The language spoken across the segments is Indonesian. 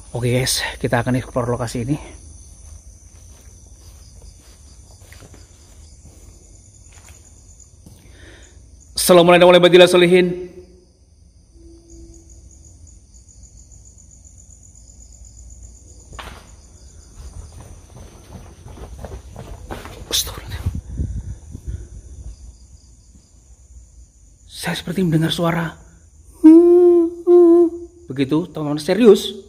Oke guys, kita akan explore lokasi ini. Assalamualaikum warahmatullahi wabarakatuh. Saya seperti mendengar suara begitu, teman-teman, serius.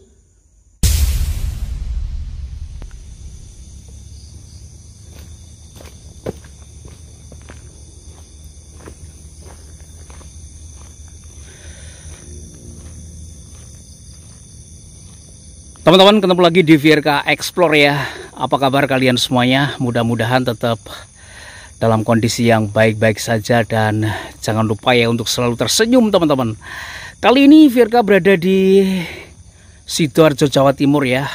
Teman-teman, ketemu lagi di VRK Explore ya. Apa kabar kalian semuanya? Mudah-mudahan tetap dalam kondisi yang baik-baik saja, dan jangan lupa ya untuk selalu tersenyum teman-teman. Kali ini VRK berada di Sidoarjo, Jawa Timur ya.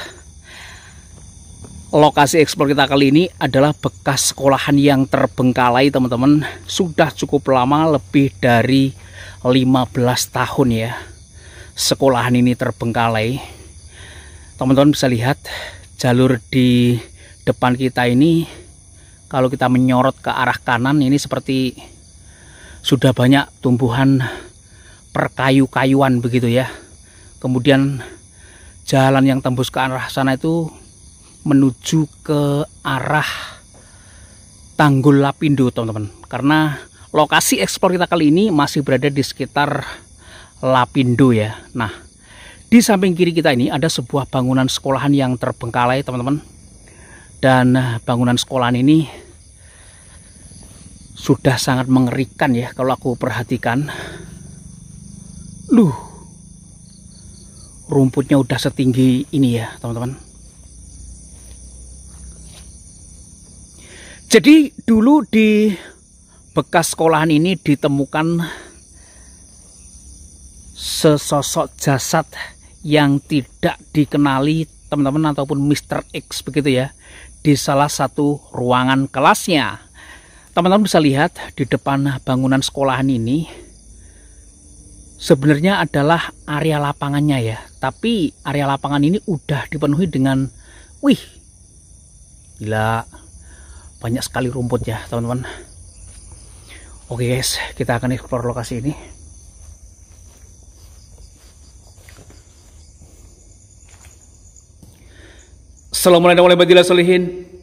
Lokasi eksplor kita kali ini adalah bekas sekolahan yang terbengkalai teman-teman. Sudah cukup lama, lebih dari 15 tahun ya sekolahan ini terbengkalai. Teman-teman bisa lihat jalur di depan kita ini, kalau kita menyorot ke arah kanan ini seperti sudah banyak tumbuhan perkayu-kayuan begitu ya. Kemudian jalan yang tembus ke arah sana itu menuju ke arah Tanggul Lapindo teman-teman. Karena lokasi eksplor kita kali ini masih berada di sekitar Lapindo ya. Nah, di samping kiri kita ini ada sebuah bangunan sekolahan yang terbengkalai teman-teman. Dan bangunan sekolahan ini sudah sangat mengerikan ya kalau aku perhatikan. Rumputnya udah setinggi ini ya teman-teman. Jadi dulu di bekas sekolahan ini ditemukan sesosok jasad yang tidak dikenali teman-teman, ataupun Mr. X begitu ya, di salah satu ruangan kelasnya. Teman-teman bisa lihat di depan bangunan sekolahan ini sebenarnya adalah area lapangannya ya, tapi area lapangan ini udah dipenuhi dengan gila, banyak sekali rumput ya teman-teman. Oke guys, kita akan explore lokasi ini. Assalamualaikum warahmatullahi wabarakatuh.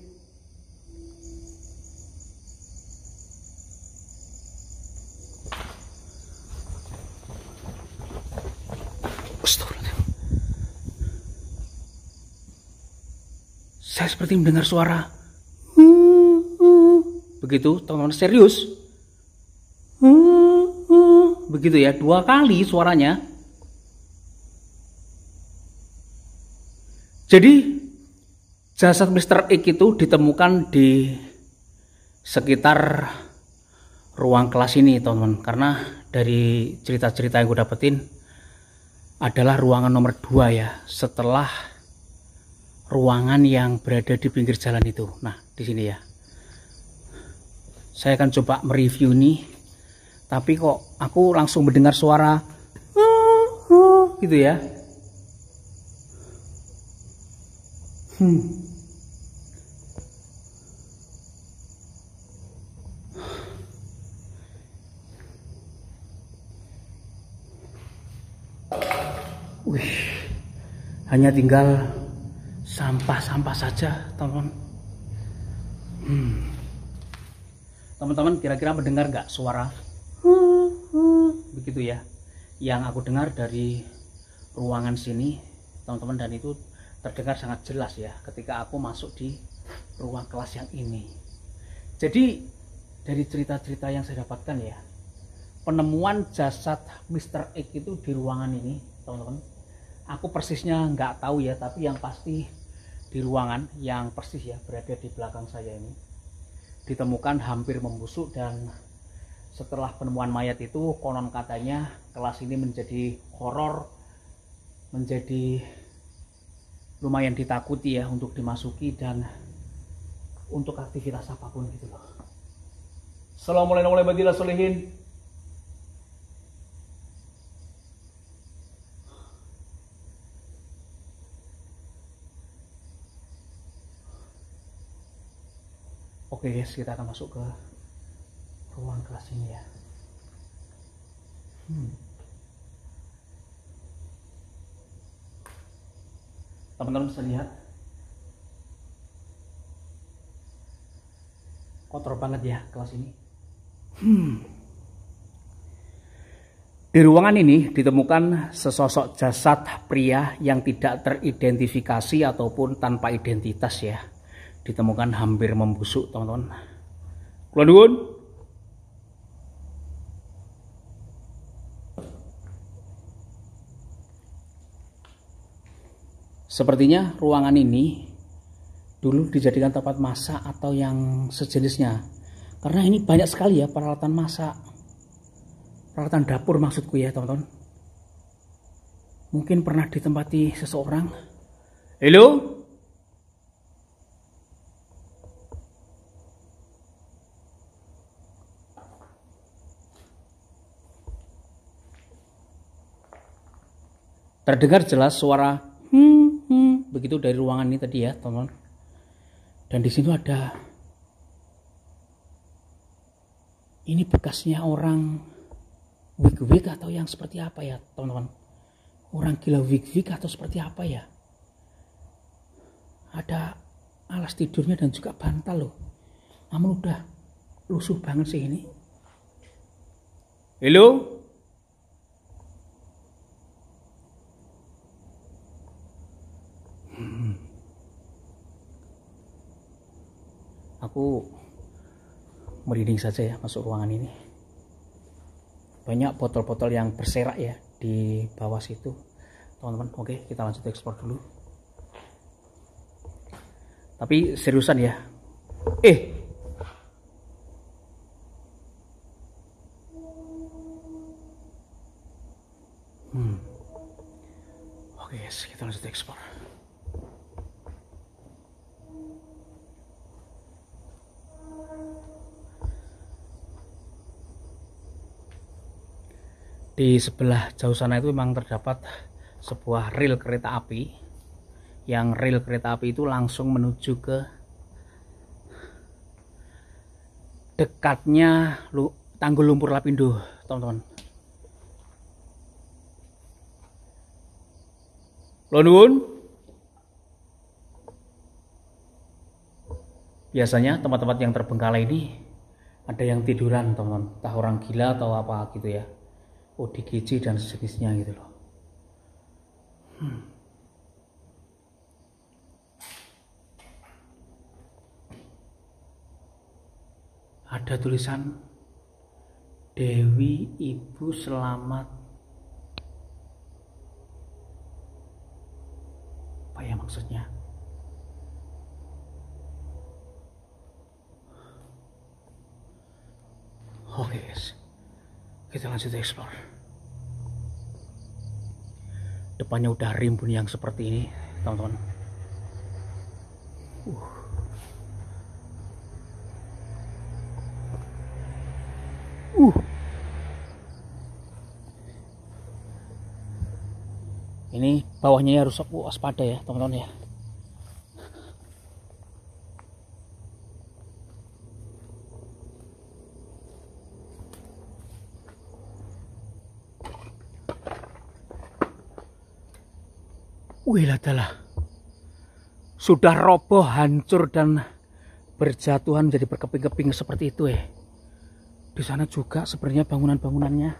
Saya seperti mendengar suara begitu, teman-teman, serius. Begitu ya, 2 kali suaranya. Jadi jasad Mr. X itu ditemukan di sekitar ruang kelas ini teman-teman. Karena dari cerita-cerita yang gue dapetin adalah ruangan nomor 2 ya, setelah ruangan yang berada di pinggir jalan itu. Nah, di sini ya. Saya akan coba mereview nih. Tapi kok aku langsung mendengar suara gitu ya. Hanya tinggal sampah-sampah saja teman-teman. Teman-teman kira-kira mendengar nggak suara begitu ya, yang aku dengar dari ruangan sini teman-teman, dan itu terdengar sangat jelas ya ketika aku masuk di ruang kelas yang ini. Jadi dari cerita-cerita yang saya dapatkan ya, penemuan jasad Mr. X itu di ruangan ini teman-teman. Aku persisnya nggak tahu ya, tapi yang pasti di ruangan yang persis ya berada di belakang saya ini ditemukan hampir membusuk. Dan setelah penemuan mayat itu konon katanya kelas ini menjadi horor, menjadi lumayan ditakuti ya untuk dimasuki dan untuk aktivitas apapun gitu loh. Assalamualaikum warahmatullahi wabarakatuh. Oke guys, kita akan masuk ke ruang kelas ini ya. Teman-teman bisa lihat, kotor banget ya kelas ini. Di ruangan ini ditemukan sesosok jasad pria yang tidak teridentifikasi ataupun tanpa identitas ya. Ditemukan hampir membusuk, teman-teman. Kula nuwun. Sepertinya ruangan ini dulu dijadikan tempat masak atau yang sejenisnya. Karena ini banyak sekali ya peralatan masak. Peralatan dapur maksudku ya, teman-teman. Mungkin pernah ditempati seseorang. Halo? Terdengar jelas suara begitu dari ruangan ini tadi ya, teman-teman. Dan di sini ada ini bekasnya orang wig-wig atau yang seperti apa ya, teman-teman? Orang gila wig-wig atau seperti apa ya? Ada alas tidurnya dan juga bantal loh. Namun udah lusuh banget sih ini. Halo? Aku merinding saja ya masuk ruangan ini. Banyak botol-botol yang berserak ya di bawah situ, teman-teman. Oke, kita lanjut eksplor dulu. Tapi seriusan ya. Oke, guys, kita lanjut eksplor. Di sebelah jauh sana itu memang terdapat sebuah rel kereta api. Yang rel kereta api itu langsung menuju ke dekatnya Tanggul Lumpur Lapindo, teman-teman. Nuwun. Biasanya tempat-tempat yang terbengkalai ini ada yang tiduran, teman-teman. Entah orang gila atau apa gitu ya. ODGJ dan sejenisnya gitu loh. Ada tulisan Dewi Ibu Selamat. Apa ya maksudnya? Oke guys, kita lanjut explore. Depannya udah rimbun yang seperti ini, teman-teman. Ini bawahnya harus waspada ya, teman-teman ya. Wih lah, sudah roboh, hancur dan berjatuhan menjadi berkeping-keping seperti itu ya. Di sana juga sebenarnya bangunan-bangunannya.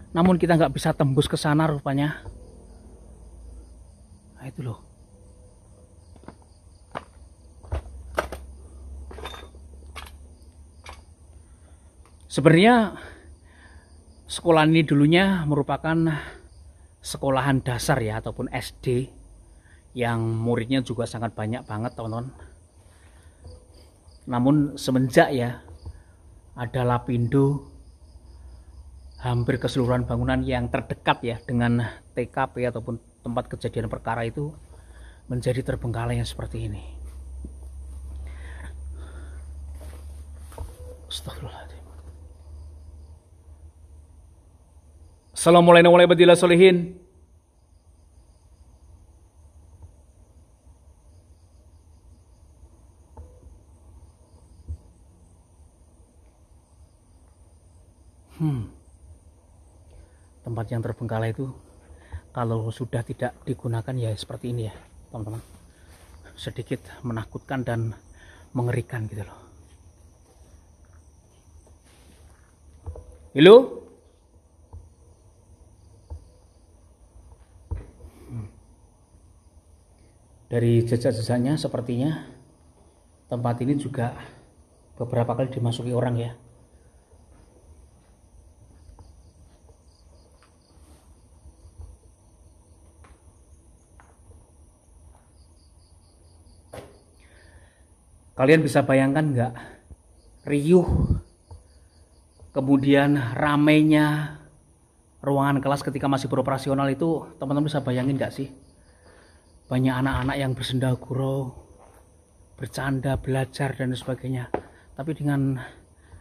Namun kita nggak bisa tembus ke sana rupanya. Nah itu loh. Sebenarnya sekolah ini dulunya merupakan sekolahan dasar ya, ataupun SD, yang muridnya juga sangat banyak banget, teman-teman. Namun semenjak ya ada Lapindo, hampir keseluruhan bangunan yang terdekat ya dengan TKP ataupun tempat kejadian perkara itu menjadi terbengkalai yang seperti ini. Astagfirullahaladzim. Assalamualaikum warahmatullahi wabarakatuh. Tempat yang terbengkalai itu kalau sudah tidak digunakan ya seperti ini ya teman-teman, sedikit menakutkan dan mengerikan gitu loh. Halo? Dari jejak-jejaknya sepertinya tempat ini juga beberapa kali dimasuki orang ya. Kalian bisa bayangkan nggak riuh, kemudian ramainya ruangan kelas ketika masih beroperasional itu, teman-teman bisa bayangin nggak sih? Banyak anak-anak yang bersenda gurau, bercanda, belajar dan sebagainya. Tapi dengan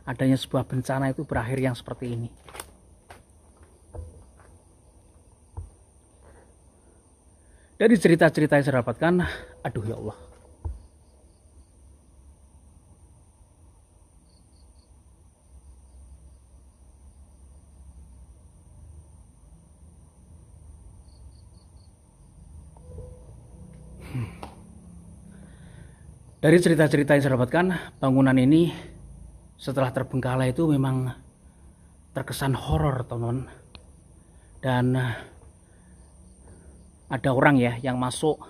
adanya sebuah bencana itu berakhir yang seperti ini. Dari cerita-cerita yang saya dapatkan, aduh ya Allah. Dari cerita-cerita yang saya dapatkan, bangunan ini setelah terbengkalai itu memang terkesan horor, teman-teman. Dan ada orang ya yang masuk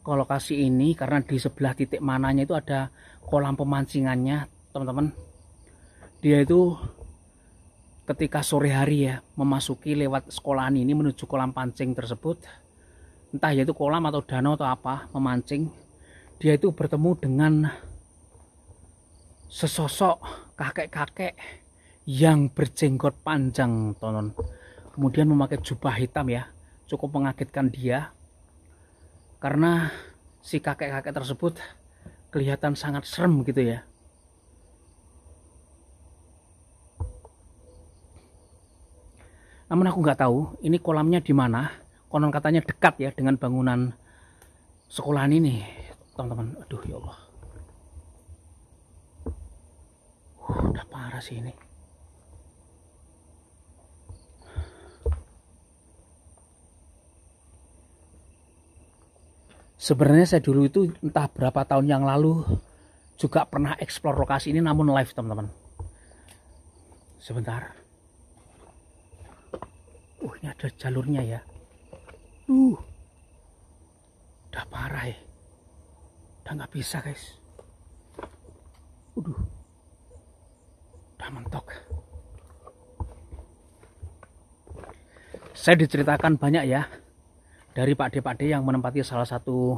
ke lokasi ini karena di sebelah titik mananya itu ada kolam pemancingannya, teman-teman. Dia itu ketika sore hari ya memasuki lewat sekolahan ini menuju kolam pancing tersebut, entah yaitu kolam atau danau atau apa, memancing. Dia itu bertemu dengan sesosok kakek-kakek yang berjenggot panjang, teman-teman. Kemudian memakai jubah hitam ya, cukup mengagetkan dia karena si kakek-kakek tersebut kelihatan sangat serem gitu ya. Namun aku nggak tahu ini kolamnya di mana. Konon katanya dekat ya dengan bangunan sekolahan ini, teman-teman. Aduh ya Allah, udah parah sih ini. Sebenarnya saya dulu itu entah berapa tahun yang lalu juga pernah eksplor lokasi ini, namun live, teman-teman. Sebentar. Ini ada jalurnya ya. Udah parah ya. Udah nggak bisa, guys. Udah mentok. Saya diceritakan banyak ya dari pakde-pakde yang menempati salah satu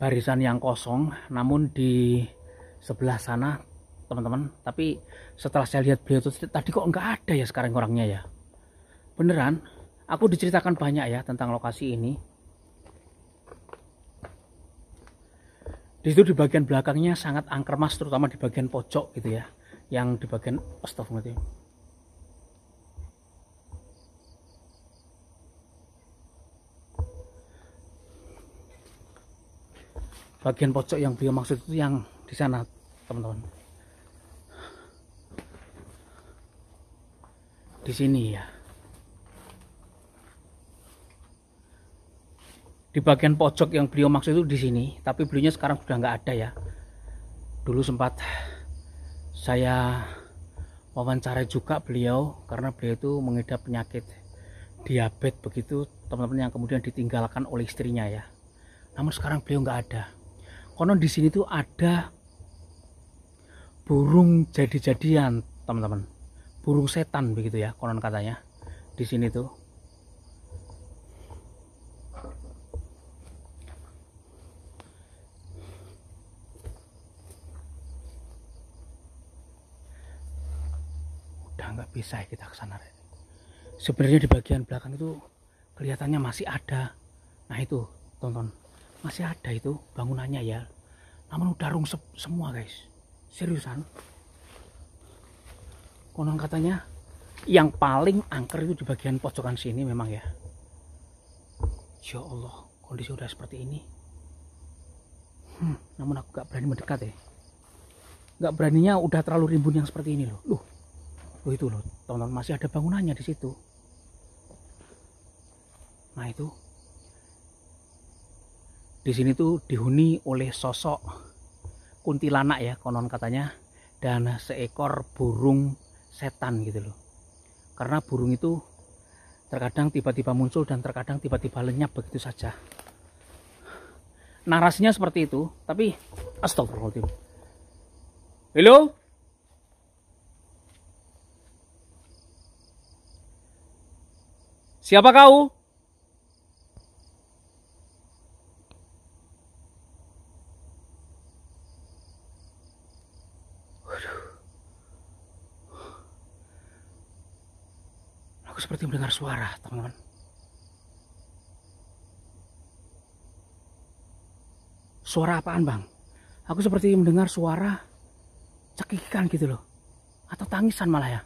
barisan yang kosong, namun di sebelah sana, teman-teman. Tapi setelah saya lihat beliau itu tadi kok nggak ada ya sekarang orangnya ya. Beneran, aku diceritakan banyak ya tentang lokasi ini. Di situ di bagian belakangnya sangat angker mas, terutama di bagian pojok gitu ya, yang di bagian astagfirullah. Bagian pojok yang beliau maksud itu yang di sana, teman-teman. Di sini ya. Di bagian pojok yang beliau maksud itu di sini, tapi beliaunya sekarang sudah nggak ada ya. Dulu sempat saya wawancara juga beliau karena beliau itu mengidap penyakit diabetes begitu, teman-teman, yang kemudian ditinggalkan oleh istrinya ya. Namun sekarang beliau nggak ada. Konon di sini tuh ada burung jadi-jadian, teman-teman. Burung setan begitu ya, konon katanya. Di sini tuh. Udah nggak bisa kita ke sana. Sebenarnya di bagian belakang itu kelihatannya masih ada. Nah itu, tonton. Masih ada itu bangunannya ya. Namun udah rungsep semua, guys. Seriusan. Konon katanya yang paling angker itu di bagian pojokan sini memang ya. Ya Allah, kondisi udah seperti ini. Namun aku gak berani mendekat ya. Gak beraninya udah terlalu rimbun yang seperti ini loh. Oh itu loh, teman-teman, masih ada bangunannya di situ. Nah itu, di sini tuh dihuni oleh sosok kuntilanak ya konon katanya, dan seekor burung setan gitu loh. Karena burung itu terkadang tiba-tiba muncul dan terkadang tiba-tiba lenyap begitu saja. Narasinya seperti itu, tapi astagfirullahaladzim. Halo? Siapa kau? Aku seperti mendengar suara, teman-teman. Suara apaan, Bang? Aku seperti mendengar suara cekikikan gitu loh. Atau tangisan malah ya.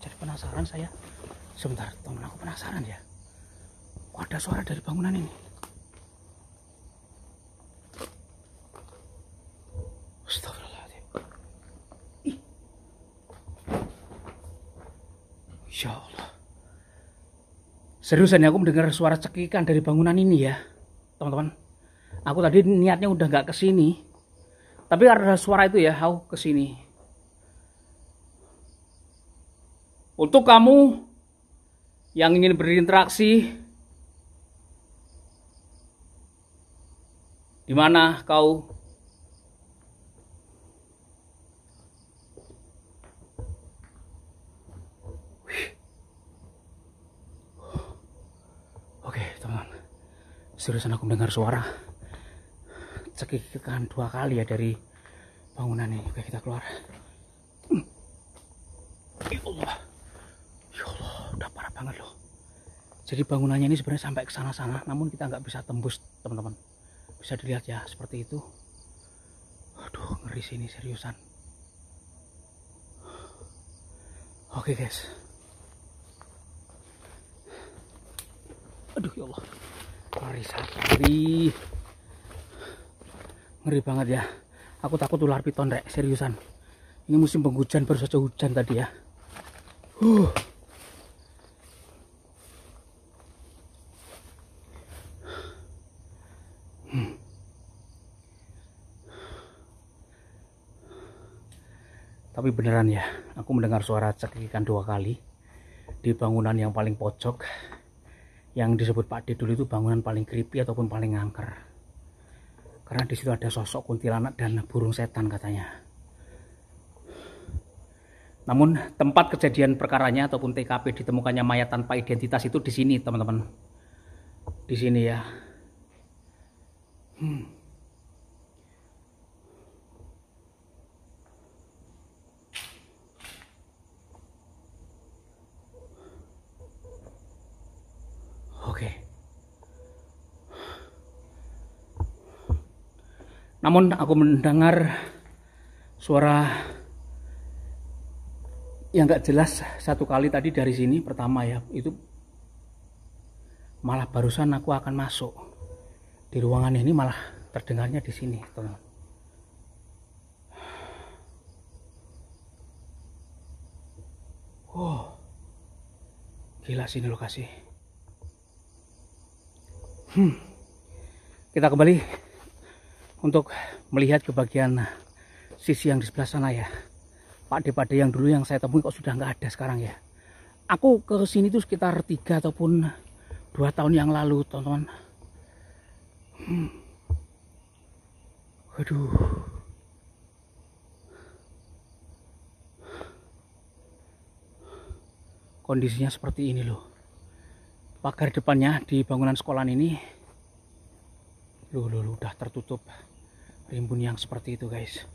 Jadi penasaran saya. Sebentar, teman, aku penasaran ya. Kok ada suara dari bangunan ini? Astagfirullahaladzim. Ih. Ya Allah. Seriusan ya, aku mendengar suara cekikan dari bangunan ini ya, teman-teman. Aku tadi niatnya udah nggak kesini, tapi karena suara itu ya, aku kesini. Untuk kamu yang ingin berinteraksi, di mana kau? Oke, teman. Seriusan aku mendengar suara cekikikan 2 kali ya dari bangunan ini. Oke, kita keluar. Ya Allah. Ya Allah, udah parah banget loh. Jadi bangunannya ini sebenarnya sampai ke sana-sana, namun kita nggak bisa tembus, teman-teman. Bisa dilihat ya, seperti itu. Aduh, ngeri sini seriusan. Oke, guys. Aduh, ya Allah. Ngeri. Ngeri banget ya. Aku takut ular piton, Rek, seriusan. Ini musim penghujan, baru saja hujan tadi ya. Tapi beneran ya, aku mendengar suara cekikikan 2 kali di bangunan yang paling pojok, yang disebut Pak D dulu itu bangunan paling creepy ataupun paling angker. Karena di situ ada sosok kuntilanak dan burung setan katanya. Namun tempat kejadian perkaranya ataupun TKP ditemukannya mayat tanpa identitas itu di sini, teman-teman. Di sini ya. Oke. Namun aku mendengar suara yang nggak jelas 1 kali tadi dari sini pertama ya. Itu malah barusan aku akan masuk di ruangan ini, malah terdengarnya di sini, teman. Wow, gila sini lokasi. Kita kembali untuk melihat ke bagian sisi yang di sebelah sana ya. Pak D yang dulu yang saya temui kok sudah nggak ada sekarang ya. Aku ke sini tuh sekitar 3 ataupun 2 tahun yang lalu, teman-teman. Waduh. Kondisinya seperti ini loh. Pagar depannya di bangunan sekolah ini loh, udah tertutup rimbun yang seperti itu, guys.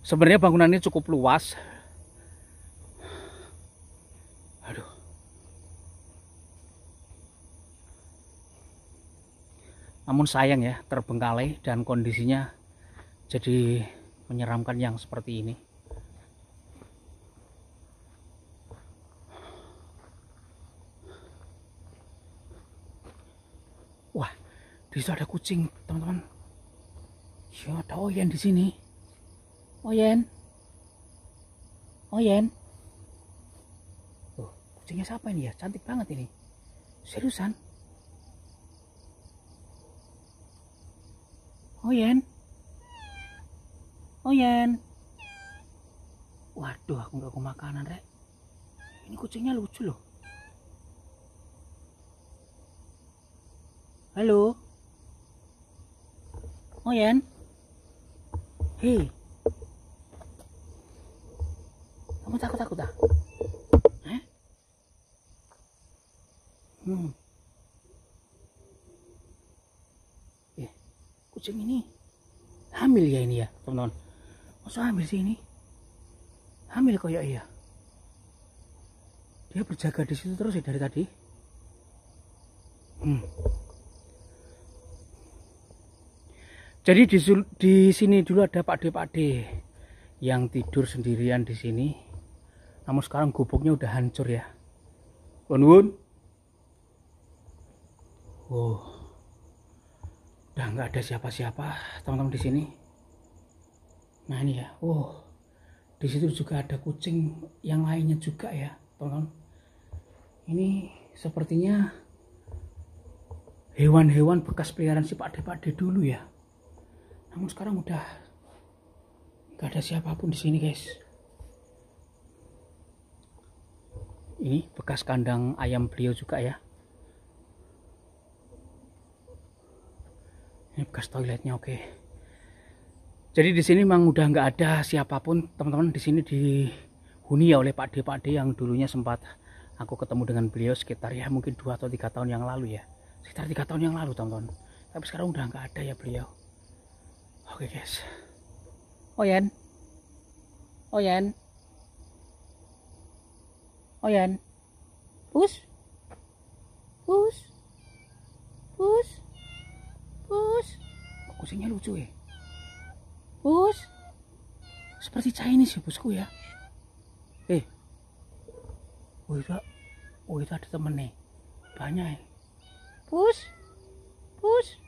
Sebenarnya bangunan ini cukup luas. Namun sayang ya, terbengkalai dan kondisinya jadi menyeramkan yang seperti ini. Wah, di situ ada kucing, teman-teman. Ya, ada Oyen di sini. Oyen. Oyen. Oh, kucingnya siapa ini ya? Cantik banget ini. Seriusan? Oyen. Oyen. Waduh, aku nggak mau makanan, Rek. Ini kucingnya lucu loh. Halo. Oyen. Hei. Kamu takut ah? Hah? Kucing ini hamil ya ini ya, teman-teman. Masa hamil sih ini? Hamil kok ya iya. Dia berjaga di situ terus ya dari tadi. Jadi di sini dulu ada pakde-pakde yang tidur sendirian di sini. Namun sekarang gubuknya udah hancur ya. Nuwun. Oh, udah nggak ada siapa-siapa, teman-teman di sini. Nah ini ya. Oh, di situ juga ada kucing yang lainnya juga ya, teman-teman. Ini sepertinya hewan-hewan bekas peliharaan si pakde-pakde dulu ya. Namun sekarang udah nggak ada siapapun di sini, guys. Ini bekas kandang ayam beliau juga ya. Ini bekas toiletnya, oke. Jadi di sini memang udah nggak ada siapapun, teman-teman. Di sini dihuni ya oleh pakde-pakde yang dulunya sempat aku ketemu dengan beliau sekitar ya mungkin 2 atau 3 tahun yang lalu ya. Sekitar 3 tahun yang lalu, teman-teman. Tapi sekarang udah nggak ada ya beliau. Oke, guys. Oyen. Oyen. Oyen. Pus. Pus. Pus. Pus. Kucingnya lucu ya. Pus. Seperti Chinese ya, bosku ya. Oh itu ada temen nih. Banyak ya. Pus. Pus.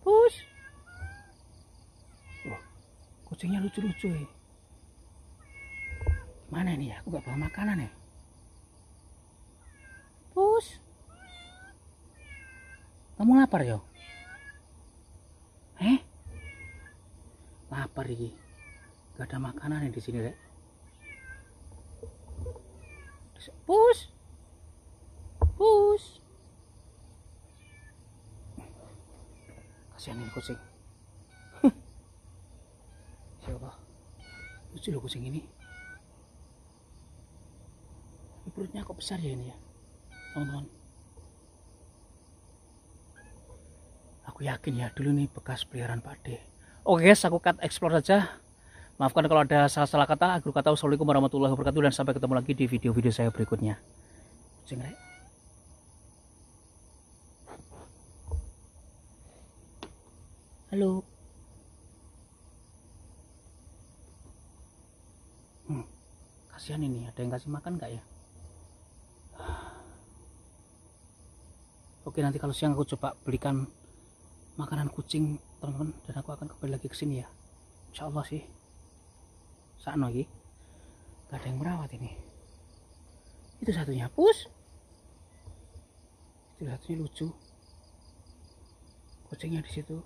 Pus. Oh, kucingnya lucu-lucu ya. Mana ini ya? Aku gak bawa makanan ya. Pus. Kamu lapar ya? Lapar ini. Gak ada makanan di sini, Rek. Pus. Pus. Kasihan ini kucing. Siapa? Lucu loh kucing ini. Perutnya kok besar ya ini ya, teman-teman. Aku yakin ya dulu nih bekas peliharaan pakde. Oke guys, aku cut explore saja. Maafkan kalau ada salah-salah kata. Aku kata wassalamualaikum warahmatullahi wabarakatuh dan sampai ketemu lagi di video-video saya berikutnya. Kucing, Rek. Halo. Kasihan ini, ada yang kasih makan nggak ya? Oke, nanti kalau siang aku coba belikan makanan kucing, teman-teman, dan aku akan kembali lagi ke sini ya. Insya Allah sih. Sakno lagi. Gak ada yang merawat ini. Itu satunya, Pus. Itu satunya lucu. Kucingnya di situ.